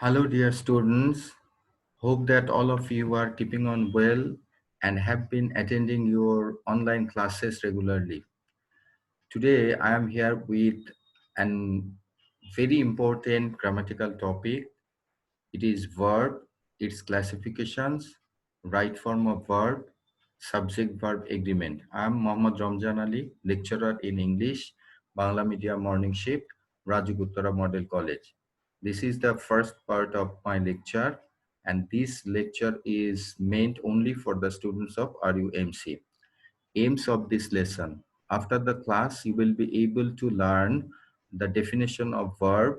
Hello, dear students. Hope that all of you are keeping on well and have been attending your online classes regularly. Today, I am here with an very important grammatical topic. It is verb, its classifications, right form of verb, subject-verb agreement. I am Mohammad Ramjan Ali, lecturer in English, Bangla Medium Morning Shift, Rajuk Uttara Model College. This is the first part of my lecture, and this lecture is meant only for the students of RUMC. Aims of this lesson. After the class, you will be able to learn the definition of verb,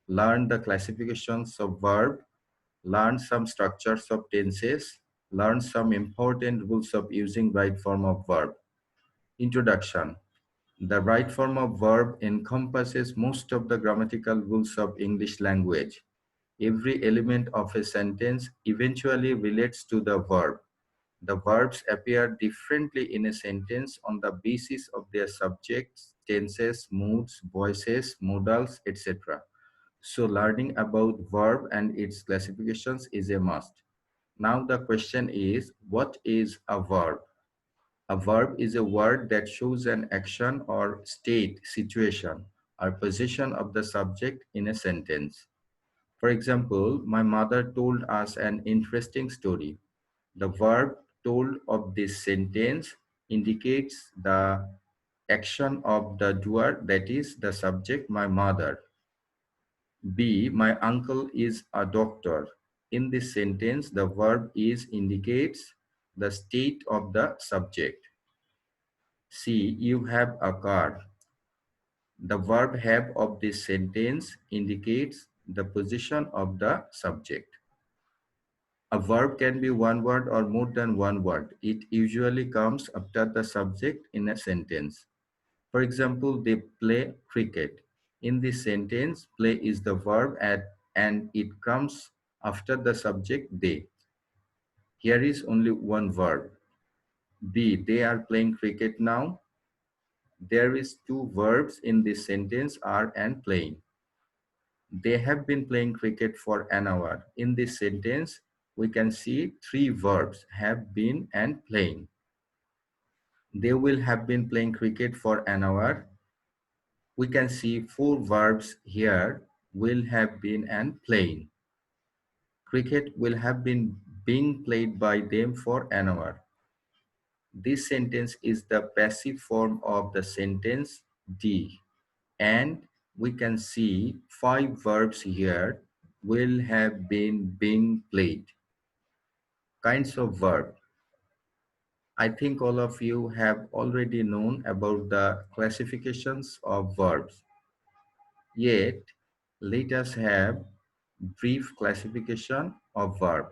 learn the classifications of verb, learn some structures of tenses, learn some important rules of using right form of verb. Introduction. The right form of verb encompasses most of the grammatical rules of English language. Every element of a sentence eventually relates to the verb. The verbs appear differently in a sentence on the basis of their subjects, tenses, moods, voices, modals, etc. So learning about verb and its classifications is a must. Now the question is, what is a verb? A verb is a word that shows an action or state, situation, or position of the subject in a sentence. For example, my mother told us an interesting story. The verb told of this sentence indicates the action of the doer, that is the subject, my mother. B, my uncle is a doctor. In this sentence, the verb is indicates the state of the subject. C, you have a car. The verb have of this sentence indicates the position of the subject. A verb can be one word or more than one word. It usually comes after the subject in a sentence. For example, they play cricket. In this sentence, play is the verb and it comes after the subject they. Here is only one verb. B, they are playing cricket now. There is two verbs in this sentence, are and playing. They have been playing cricket for an hour. In this sentence, we can see three verbs, have been and playing. They will have been playing cricket for an hour. We can see four verbs here, will have been and playing. Cricket will have been being played by them for an hour. This sentence is the passive form of the sentence D. And we can see five verbs here, will have been being played. Kinds of verb. I think all of you have already known about the classifications of verbs. Yet, let us have brief classification of verb.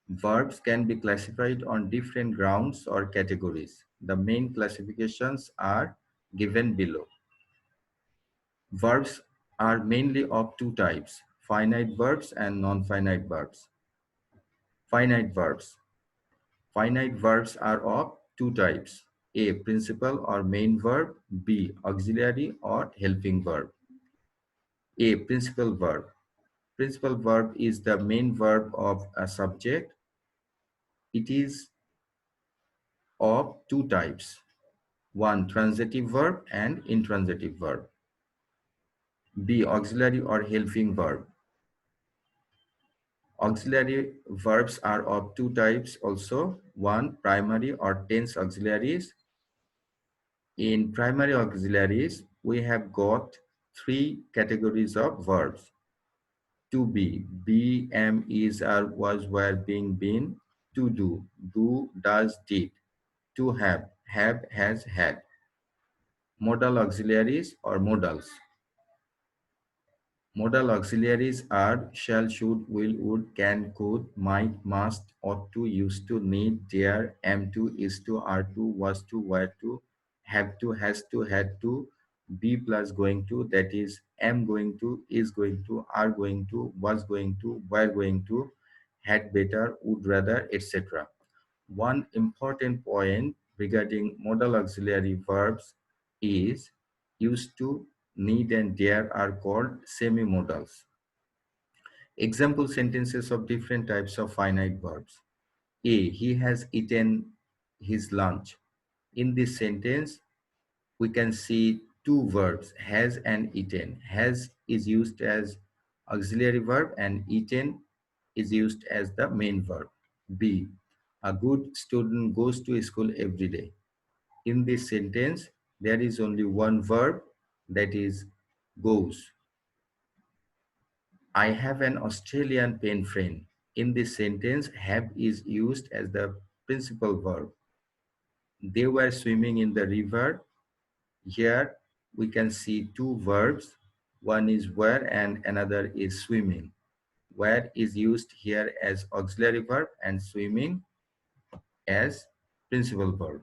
Verbs can be classified on different grounds or categories. The main classifications are given below. Verbs are mainly of two types, finite verbs and non-finite verbs. Finite verbs. Finite verbs are of two types, A, principal or main verb, B, auxiliary or helping verb. A, principal verb. Principal verb is the main verb of a subject. It is of two types, one, transitive verb and intransitive verb. B, auxiliary or helping verb. Auxiliary verbs are of two types also, one, primary or tense auxiliaries. In primary auxiliaries, we have got three categories of verbs. To be, am, is, are, was, were, being, been. To do, does, did. To have, has, had. Modal auxiliaries or modals. Modal auxiliaries are shall, should, will, would, can, could, might, must, ought to, used to, need, dare, am to, is to, are to, was to, were to, have to, has to, had to, be plus going to, that is, am going to, is going to, are going to, was going to, were going to, had better, would rather, etc. One important point regarding modal auxiliary verbs is used to, need, and dare are called semi-modals. Example sentences of different types of finite verbs. A. He has eaten his lunch. In this sentence, we can see two verbs, has and eaten. Has is used as auxiliary verb and eaten is used as the main verb. B. A good student goes to school every day. In this sentence, there is only one verb, that is goes. I have an Australian pen friend. In this sentence, have is used as the principal verb. They were swimming in the river. Here we can see two verbs. One is were and another is swimming. Were is used here as auxiliary verb and swimming as principal verb.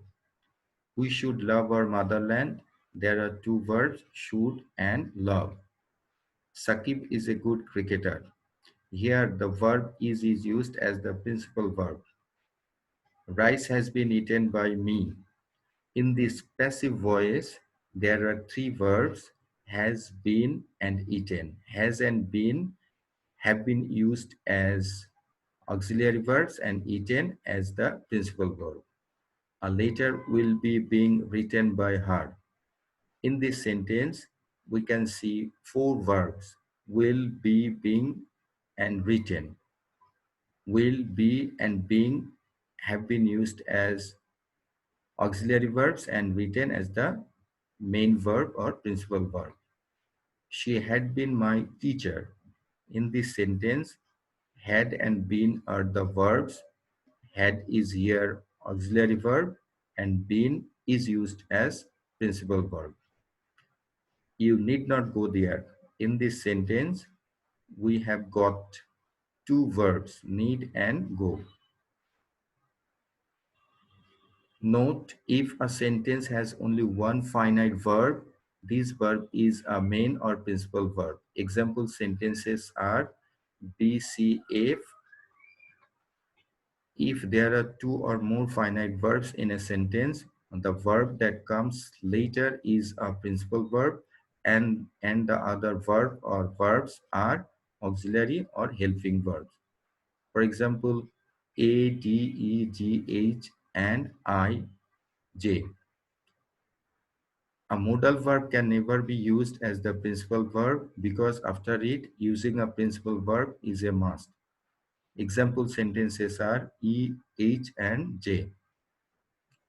We should love our motherland. There are two verbs, should and love. Sakib is a good cricketer. Here the verb is used as the principal verb. Rice has been eaten by me. In this passive voice, there are three verbs, has been and eaten. Has and been have been used as auxiliary verbs and eaten as the principal verb. A letter will be being written by her. In this sentence, we can see four verbs, will be, being, and written. Will, be, and being have been used as auxiliary verbs and written as the main verb or principal verb. She had been my teacher. In this sentence, had and been are the verbs. Had is here auxiliary verb and been is used as principal verb. You need not go there. In this sentence, we have got two verbs, need and go. Note, if a sentence has only one finite verb, this verb is a main or principal verb. Example sentences are BCF. If there are two or more finite verbs in a sentence, the verb that comes later is a principal verb and the other verb or verbs are auxiliary or helping verbs. For example, A, D, E, G, H, and I, J. A modal verb can never be used as the principal verb because after it, using a principal verb is a must. Example sentences are E, H, and J.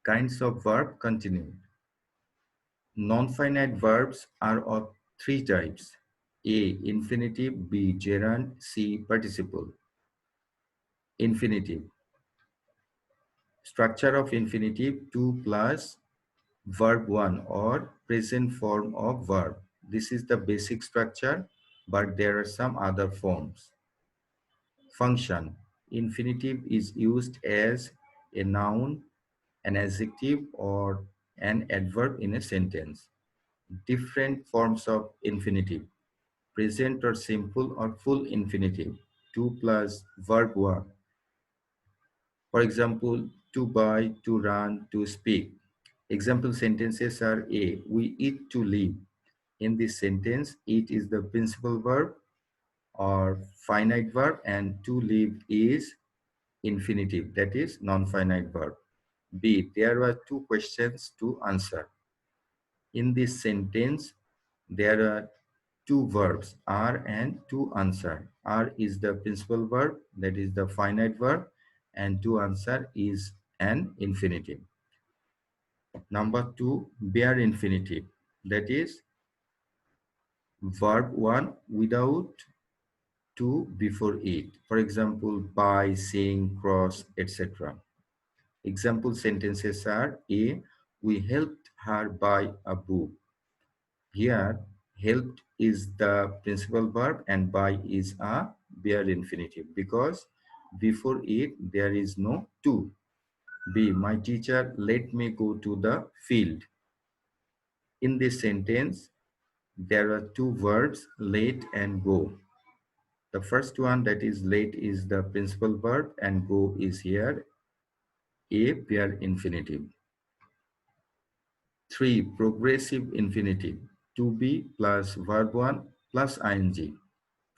Kinds of verb continued. Non-finite verbs are of three types. A. Infinitive. B. Gerund. C. Participle. Infinitive. Structure of infinitive: 2 plus verb 1 or present form of verb. This is the basic structure, but there are some other forms. Function. Infinitive is used as a noun, an adjective, or an adverb in a sentence. Different forms of infinitive: present or simple or full infinitive, 2 plus verb 1. For example, to buy, to run, to speak. Example sentences are A. We eat to live. In this sentence, eat is the principal verb or finite verb and to live is infinitive, that is non-finite verb. B. There were two questions to answer. In this sentence, there are two verbs, are and to answer. Are is the principal verb, that is the finite verb, and to answer is an infinitive. Number 2, bare infinitive, that is verb 1 without to before it. For example, buy, sing, cross, etc. Example sentences are A. We helped her buy a book. Here, helped is the principal verb and buy is a bare infinitive because before it there is no to. B. My teacher let me go to the field. In this sentence, there are two verbs, let and go. The first one, that is let, is the principal verb and go is here a bare infinitive. 3. Progressive infinitive, to be plus verb 1 plus ing.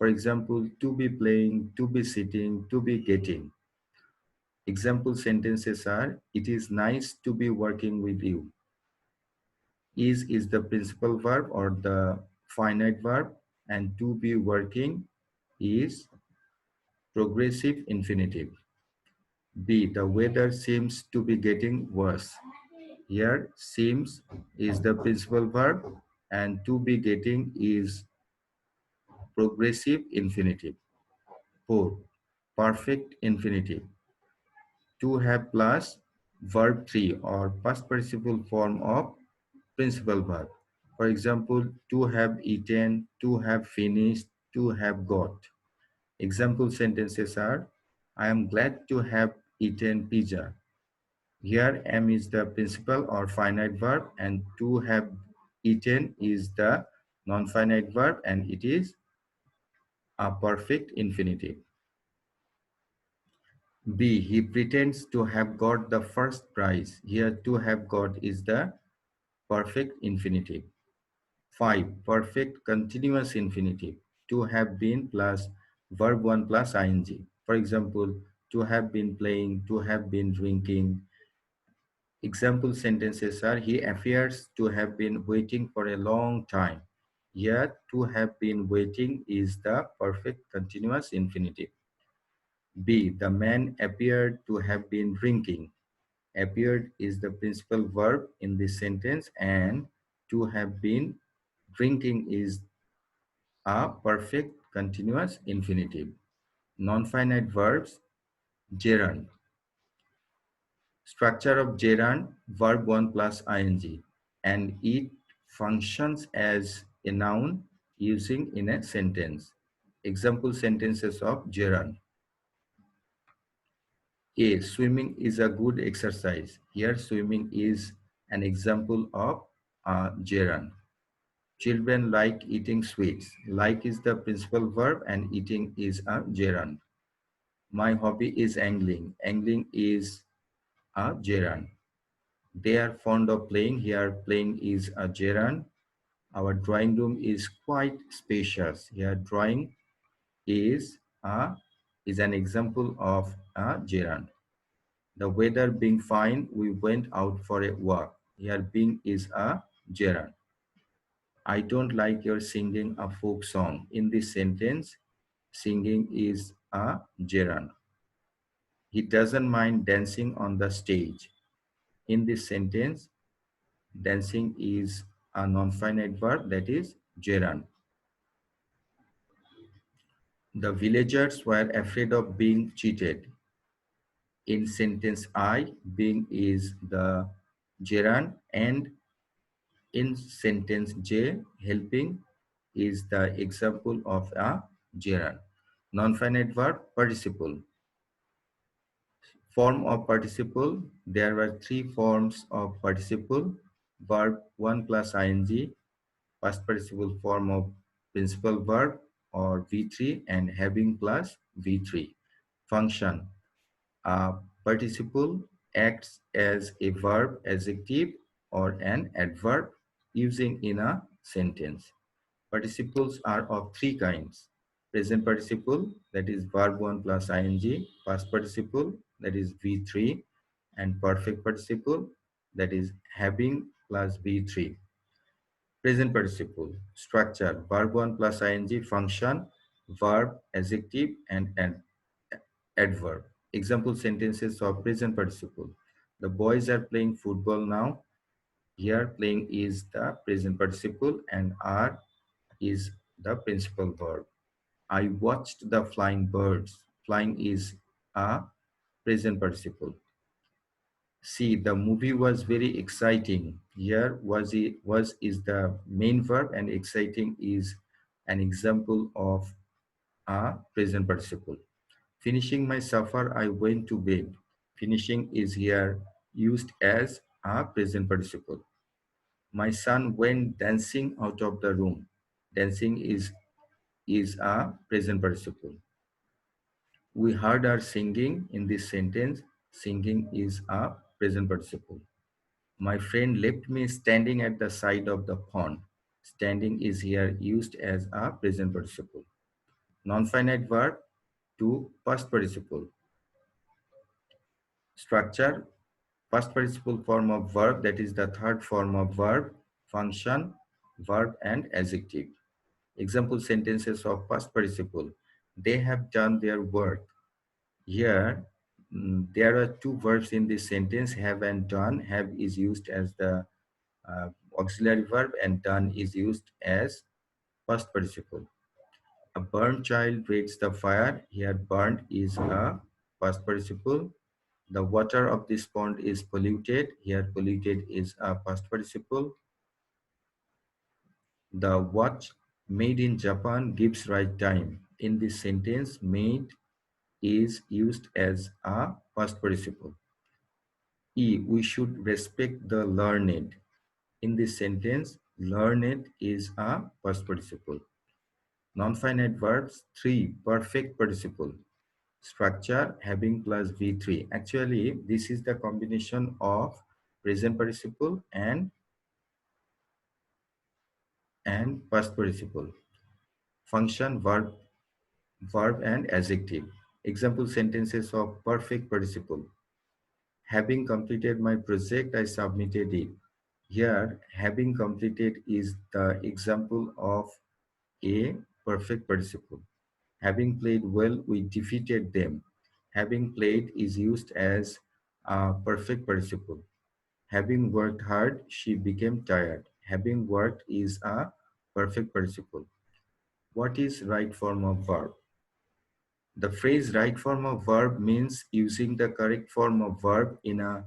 For example, to be playing, to be sitting, to be getting. Example sentences are, it is nice to be working with you. Is the principal verb or the finite verb, and to be working is progressive infinitive. B, the weather seems to be getting worse. Here, seems is the principal verb and to be getting is progressive infinitive. 4, perfect infinitive. To have plus verb 3 or past participle form of principal verb. For example, to have eaten, to have finished, to have got. Example sentences are, I am glad to have eaten pizza. Here, am is the principal or finite verb and to have eaten is the non-finite verb and it is a perfect infinitive. B, he pretends to have got the first prize. Here, to have got is the perfect infinitive. 5, perfect continuous infinitive. To have been plus verb 1 plus ing. For example, to have been playing, to have been drinking. Example sentences are, he appears to have been waiting for a long time. Here, to have been waiting is the perfect continuous infinitive. B, the man appeared to have been drinking. Appeared is the principal verb in this sentence and to have been drinking is a perfect continuous infinitive. Non-finite verbs, gerund. Structure of gerund, verb 1 plus ing, and it functions as a noun using in a sentence. Example sentences of gerund. A, swimming is a good exercise. Here, swimming is an example of a gerund. Children like eating sweets. Like is the principal verb and eating is a gerund. My hobby is angling. Angling is a gerund. They are fond of playing. Here, playing is a gerund. Our drawing room is quite spacious. Here, drawing is a is an example of a gerund. The weather being fine, we went out for a walk. Here, being is a gerund. I don't like your singing a folk song. In this sentence, singing is a gerund. He doesn't mind dancing on the stage. In this sentence, dancing is a non-finite verb that is gerund. The villagers were afraid of being cheated. In sentence I, being is the gerund and in sentence J, helping is the example of a gerund. Non-finite verb, participle. Form of participle, there were three forms of participle. Verb 1 plus ing, past participle form of principal verb or V3 and having plus V3. Function, a participle acts as a verb, adjective or an adverb using in a sentence. Participles are of three kinds. Present participle, that is verb 1 plus ing, past participle, that is V3, and perfect participle, that is having plus V3. Present participle, structure, verb 1 plus ing, function, verb, adjective, and adverb. Example sentences of present participle. The boys are playing football now. Here, playing is the present participle and are is the principal verb. I watched the flying birds. Flying is a present participle. See, the movie was very exciting. Here was is the main verb and exciting is an example of a present participle. Finishing my supper, I went to bed. Finishing is here used as a present participle. My son went dancing out of the room. Dancing is a present participle. We heard her singing in this sentence. Singing is a present participle. My friend left me standing at the side of the pond. Standing is here used as a present participle. Non-finite verb to past participle. Structure, past participle form of verb, that is the third form of verb, function, verb and adjective. Example sentences of past participle. They have done their work. Here, there are two verbs in this sentence, have and done. Have is used as the auxiliary verb and done is used as past participle. A burnt child breaks the fire. Here, burnt is a past participle. The water of this pond is polluted. Here, polluted is a past participle. The watch made in Japan gives right time. In this sentence, made is used as a past participle. E, we should respect the learned. In this sentence, learned is a past participle. Non-finite verbs, 3, perfect participle. Structure, having plus V3. Actually, this is the combination of present participle and past participle. Function, verb and adjective. Example sentences of perfect participle. Having completed my project, I submitted it. Here, having completed is the example of a perfect participle. Having played well, we defeated them. Having played is used as a perfect participle. Having worked hard, she became tired. Having worked is a perfect participle. What is right form of verb? The phrase right form of verb means using the correct form of verb in a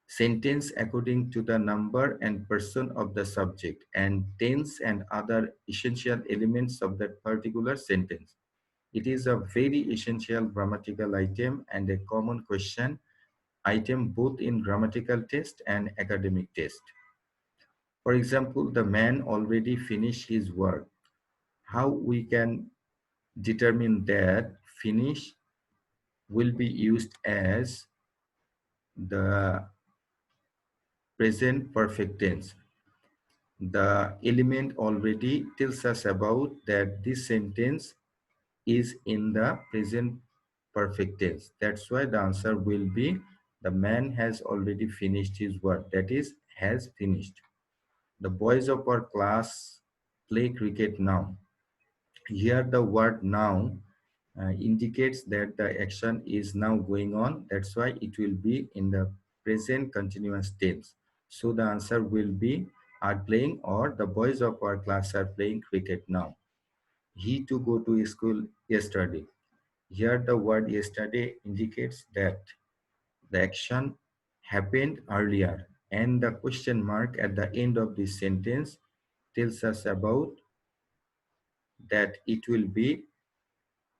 sentence according to the number and person of the subject and tense and other essential elements of that particular sentence. It is a very essential grammatical item and a common question item both in grammatical test and academic test. For example, the man already finished his work. How we can determine that finish will be used as the present perfect tense. The element already tells us about that this sentence is in the present perfect tense. That's why the answer will be the man has already finished his work. That is, has finished. The boys of our class play cricket now. Here the word now indicates that the action is now going on. That's why it will be in the present continuous tense. So the answer will be are playing or the boys of our class are playing cricket now. He to go to school yesterday. Here the word yesterday indicates that the action happened earlier and the question mark at the end of this sentence tells us about that it will be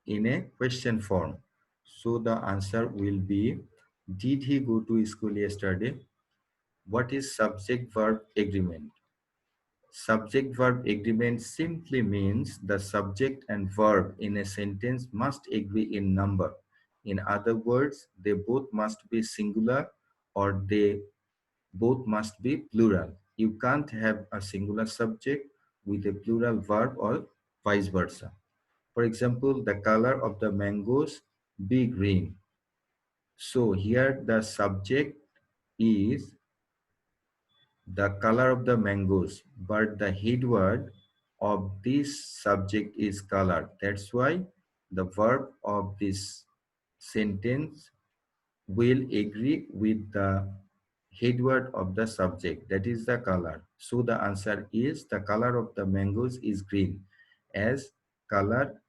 in a question form. So the answer will be, did he go to school yesterday? What is subject-verb agreement? Subject-verb agreement simply means the subject and verb in a sentence must agree in number. In other words, they both must be singular or they both must be plural. You can't have a singular subject with a plural verb or vice versa. For example, the color of the mangoes be green. So here the subject is the color of the mangoes, but the head word of this subject is color. That's why the verb of this sentence will agree with the head word of the subject, that is the color. So the answer is the color of the mangoes is green, as color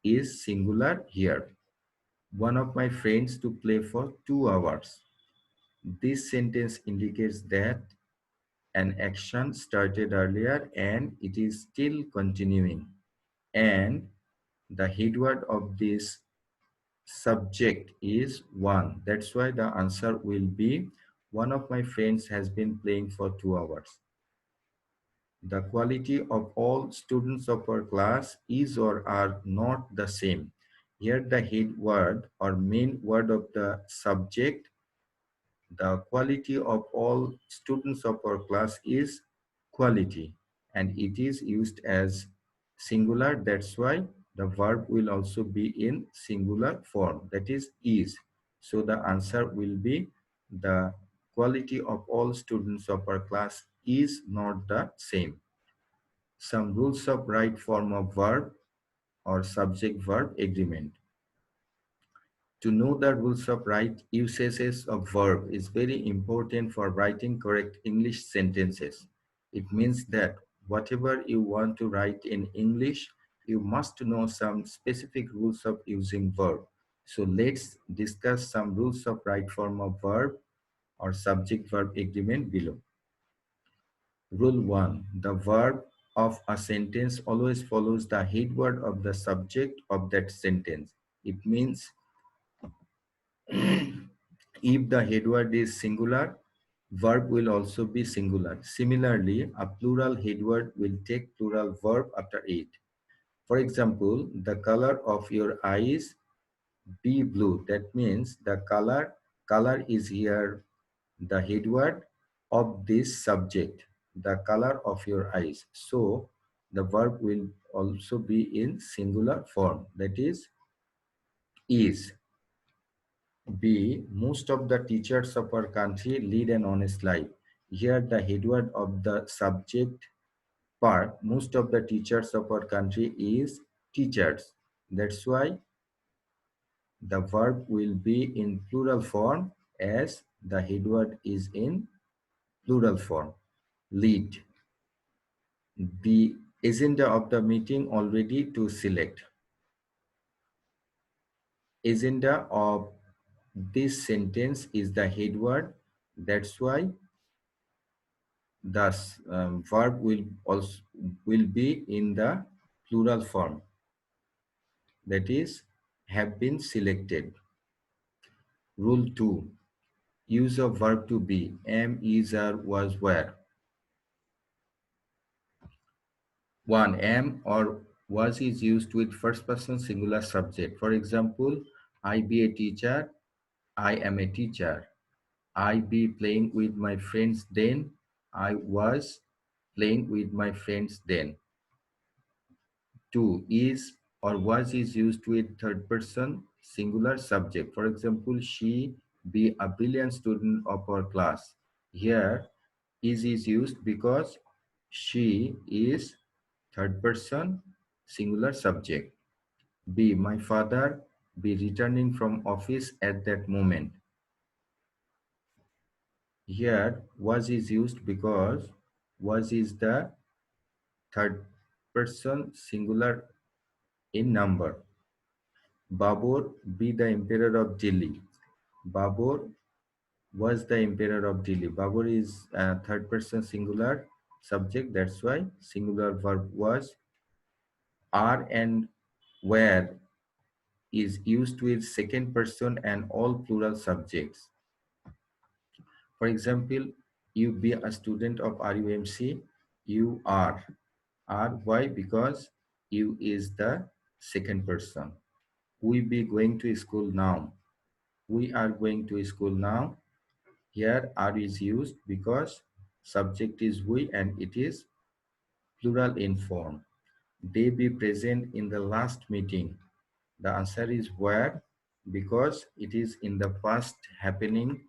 is singular here. One of my friends to play for 2 hours. This sentence indicates that an action started earlier and it is still continuing. And the head word of this subject is one. That's why the answer will be one of my friends has been playing for 2 hours. The quality of all students of our class is or are not the same. Here the head word or main word of the subject, the quality of all students of our class is quality and it is used as singular. That's why the verb will also be in singular form, that is. So the answer will be the quality of all students of our class is not the same. Some rules of right form of verb or subject-verb agreement. To know the rules of right usages of verb is very important for writing correct English sentences. It means that whatever you want to write in English, you must know some specific rules of using verb. So let's discuss some rules of right form of verb or subject-verb agreement below. Rule 1. The verb of a sentence always follows the head word of the subject of that sentence. It means if the head word is singular, verb will also be singular. Similarly, a plural head word will take plural verb after it. For example, the color of your eyes be blue. That means the color is here the head word of this subject, the color of your eyes. So the verb will also be in singular form, that is. B. Most of the teachers of our country lead an honest life. Here the head word of the subject part, most of the teachers of our country is teachers. That's why the verb will be in plural form as the head word is in plural form. Lead. The agenda of the meeting already to select. Agenda of this sentence is the head word. That's why thus verb will be in the plural form, that is have been selected. Rule 2. Use of verb to be. Am, is, are, was, were. 1. Am or was is used with first person singular subject. For example, I be a teacher, I am a teacher. I be playing with my friends then, I was playing with my friends then. 2. Is or was is used with third person singular subject. For example, she be a brilliant student of our class. Here, is used because she is third person singular subject. B. My father be returning from office at that moment. Here, was is used because was is the third person singular in number. Babur be the emperor of Delhi. Babur was the emperor of Delhi. Babur is third person singular subject. That's why singular verb was. Are and where is used with second person and all plural subjects. For example, you be a student of RUMC. You are. Why? Because you is the second person. We be going to school now. We are going to school now. Here are is used because subject is we and it is plural in form. They be present in the last meeting. The answer is where because it is in the past happening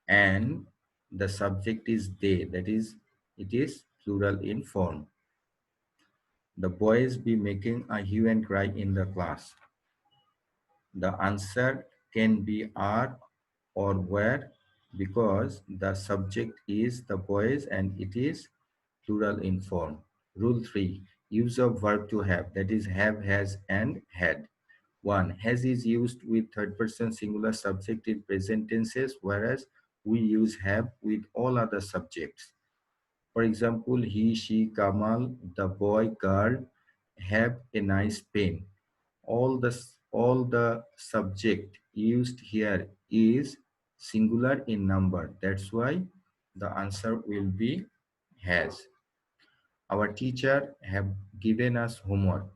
and the subject is they, that is it is plural in form. The boys be making a hue and cry in the class. The answer can be are or were because the subject is the boys and it is plural in form. Rule 3. Use of verb to have, that is have, has, and had. 1. Has is used with third person singular subject in present tenses, whereas we use have with all other subjects. For example, he, she, Kamal, the boy, girl have a nice pen. All the subject used here is singular in number. That's why the answer will be has. Our teacher have given us homework.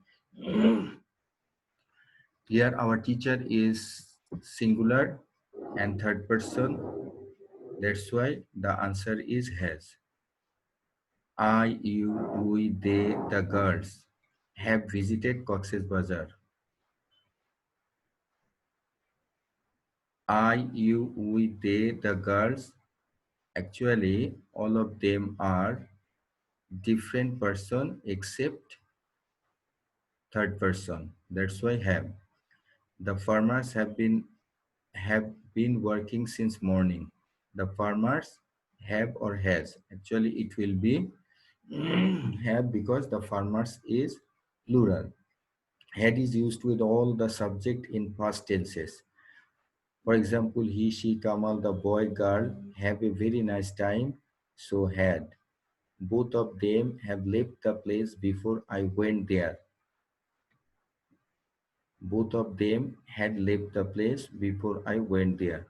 Here our teacher is singular and third person. That's why the answer is has. I, you, we, they, the girls have visited Cox's Bazar. I, you, we, they, the girls. Actually, all of them are different person except third person. That's why have. The farmers have been working since morning. The farmers have or has. Actually, it will be have because the farmers is plural. Had is used with all the subject in past tenses. For example, he, she, Kamal, the boy, girl have a very nice time. So had. Both of them have left the place before I went there. Both of them had left the place before I went there.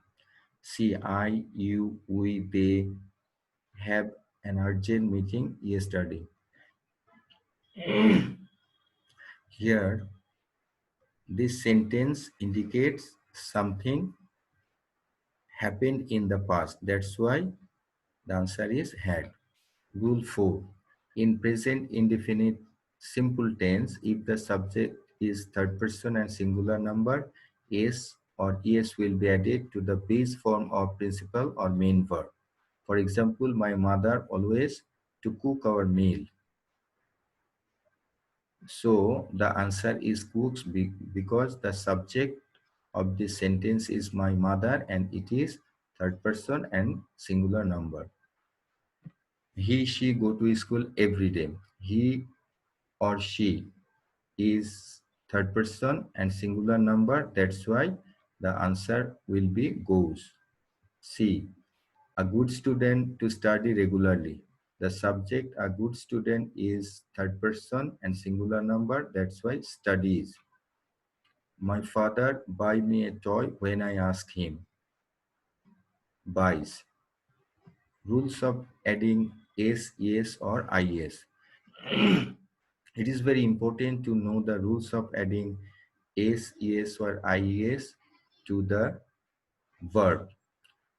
See, I, you, we, they have an urgent meeting yesterday. Here, this sentence indicates something happened in the past. That's why the answer is had. Rule 4. In present indefinite simple tense, if the subject is third person and singular number, is or es will be added to the base form of principal or main verb. For example, my mother always to cook our meal. So the answer is cooks because the subject of this sentence is my mother and it is third person and singular number. He, she go to school every day. He or she is third person and singular number. That's why the answer will be goes. C. A good student to study regularly. The subject, a good student, is third person and singular number. That's why studies. My father buy me a toy when I ask him. Buys. Rules of adding s, yes or is. It is very important to know the rules of adding s, es or ies to the verb.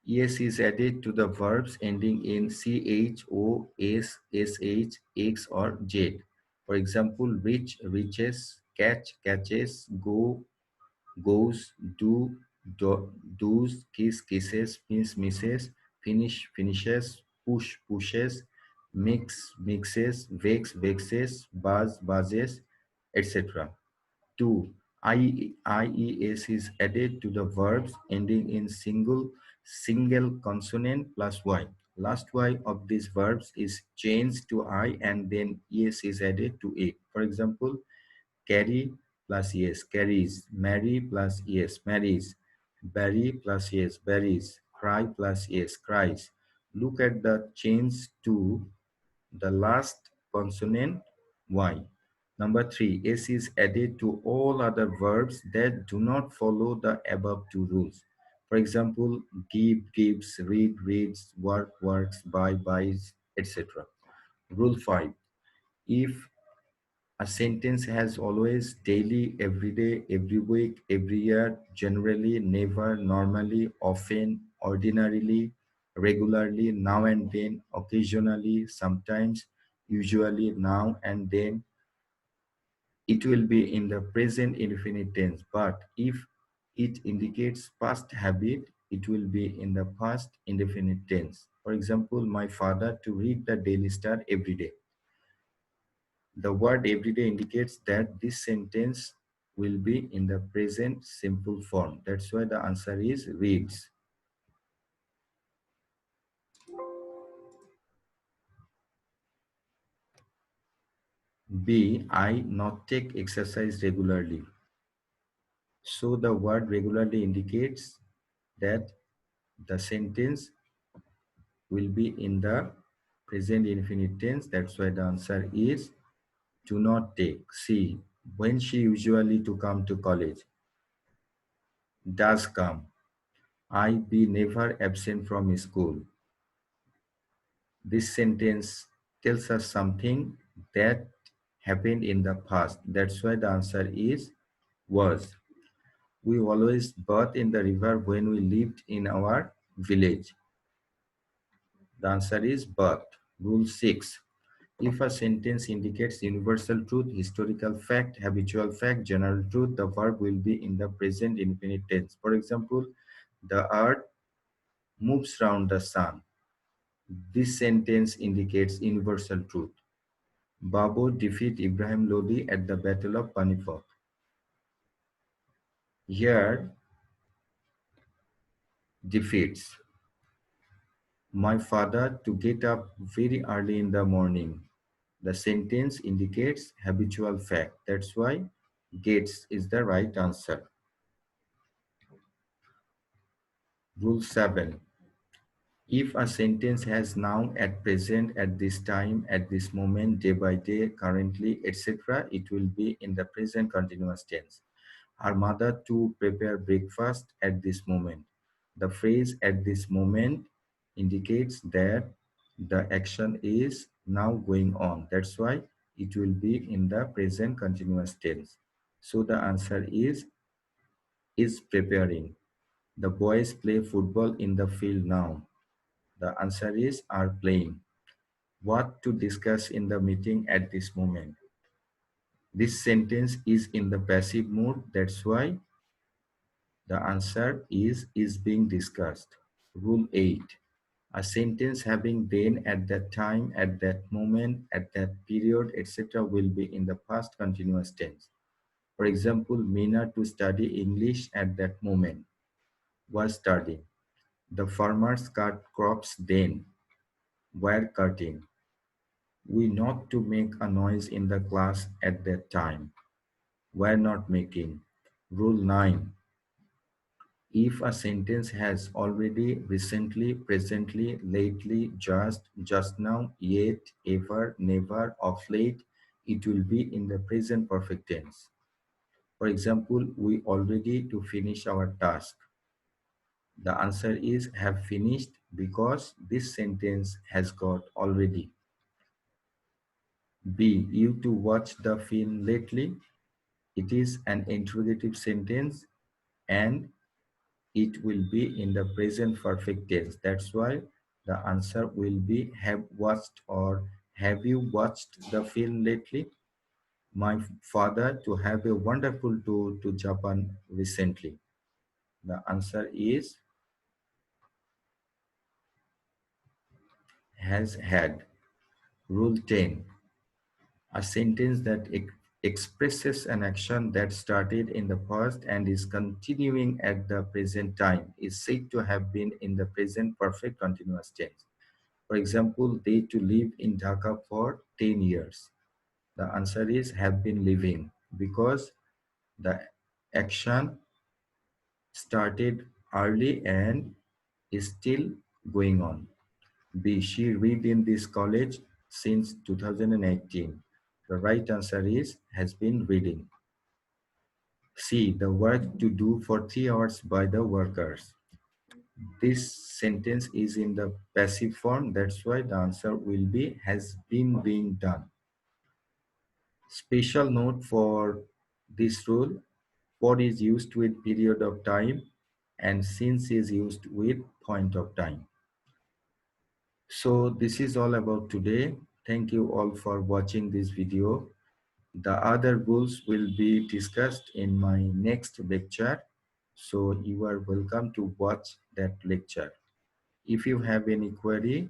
Es is added to the verbs ending in ch, o, s, sh, x or z. For example, reach, reaches, catch, catches, go, goes, does, kiss, kisses, miss, misses, finish, finishes, push, pushes, mix, mixes, vex, vexes, buzz, buzzes, etc. 2. IES is added to the verbs ending in single consonant plus Y. Last Y of these verbs is changed to I and then ES is added to it. For example, carry plus yes, carries, marry plus yes, marries, bury plus yes, buries, cry plus yes, cries. Look at the change to the last consonant Y. Number 3, S is added to all other verbs that do not follow the above two rules. For example, give, gives, read, reads, work, works, buy, buys, etc. Rule 5, if a sentence has always, daily, every day, every week, every year, generally, never, normally, often, ordinarily, regularly, now and then, occasionally, sometimes, usually, now and then, it will be in the present indefinite tense. But if it indicates past habit, it will be in the past indefinite tense. For example, my father to read the Daily Star every day. The word everyday indicates that this sentence will be in the present simple form. That's why the answer is reads. B, I not take exercise regularly. So the word regularly indicates that the sentence will be in the present infinite tense. That's why the answer is do not take. C, when she usually to come to college. Does come. I be never absent from school. This sentence tells us something that happened in the past. That's why the answer is was. We always bathed in the river when we lived in our village. The answer is bathed. Rule 6. If a sentence indicates universal truth, historical fact, habitual fact, general truth, the verb will be in the present infinite tense. For example, the earth moves round the sun. This sentence indicates universal truth. Babur defeat Ibrahim Lodi at the Battle of Panipat. Here, defeats. My father to get up very early in the morning. The sentence indicates habitual fact. That's why gets is the right answer. Rule 7. If a sentence has now, at present, at this time, at this moment, day by day, currently, etc., it will be in the present continuous tense. Our mother to prepare breakfast at this moment. The phrase at this moment indicates that the action is now going on. That's why it will be in the present continuous tense. So the answer is preparing. The boys play football in the field now. The answer is are playing. What to discuss in the meeting at this moment? This sentence is in the passive mood. That's why the answer is being discussed. Rule 8. A sentence having then, at that time, at that moment, at that period, etc. will be in the past continuous tense. For example, Meena to study English at that moment was studying. The farmers cut crops then, were cutting. We not to make a noise in the class at that time, were not making. Rule 9. If a sentence has already, recently, presently, lately, just now, yet, ever, never, of late, it will be in the present perfect tense. For example, we already to finish our task. The answer is have finished because this sentence has got already. B. You to watch the film lately. It is an interrogative sentence and it will be in the present perfect tense. That's why the answer will be have watched or have you watched the film lately? My father to have a wonderful tour to Japan recently. The answer is has had. Rule 10. A sentence that expresses an action that started in the past and is continuing at the present time is said to have been in the present perfect continuous tense. For example, they to live in Dhaka for 10 years. The answer is have been living because the action started early and is still going on. B. She read in this college since 2018. The right answer is has been reading. C. The work to do for 3 hours by the workers. This sentence is in the passive form. That's why the answer will be has been being done. Special note for this rule, for is used with period of time and since is used with point of time. So this is all about today. Thank you all for watching this video. The other rules will be discussed in my next lecture. So you are welcome to watch that lecture. If you have any query,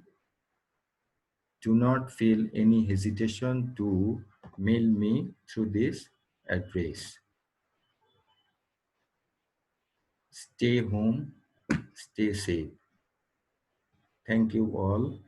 do not feel any hesitation to mail me through this address. Stay home, stay safe. Thank you all.